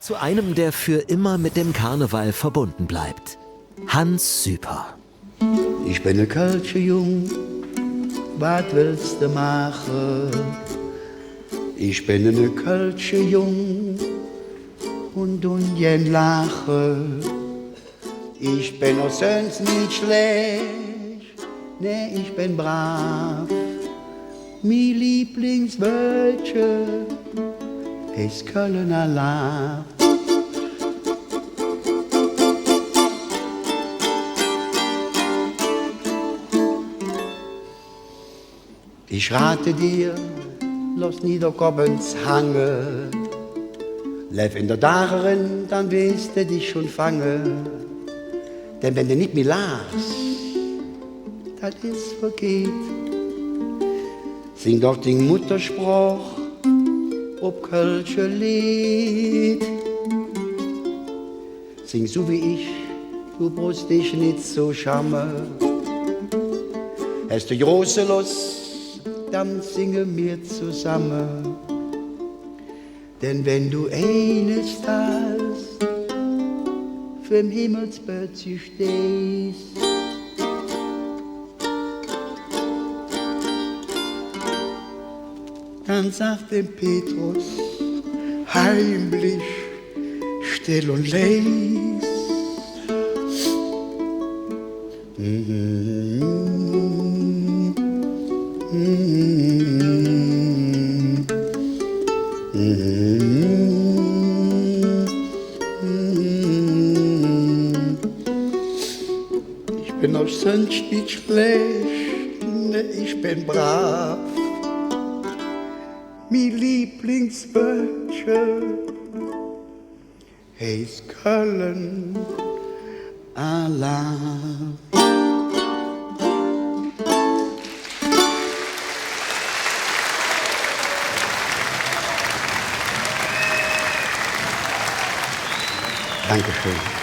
Zu einem, der für immer mit dem Karneval verbunden bleibt. Hans Süper. Ich bin ne Kölsche Jung, was willst du machen? Ich bin ne Kölsche Jung und jen lache. Ich bin auch sonst nicht schlecht, ne, ich bin brav. Mi Lieblingswölche ist Kölner Lab. Ich rate dir, lass Niederkoppens hange. Lev in der Darin, dann wirst du dich schon fangen. Denn wenn du nicht mehr lachst, das ist vergeht. Sing doch den Mutterspruch, ob Kölsche Lied. Sing so wie ich, du brauchst dich nicht so schamme. Hast du große Lust, dann singen wir zusammen. Denn wenn du eines hast, für'm Himmelsbötzi stehst, dann sagt dem Petrus heimlich, still und leis: Ich bin auch sonst nicht schlecht, ne, ich bin brav. Mi Lieblingswölche heißt Köln Alarm. Dankeschön.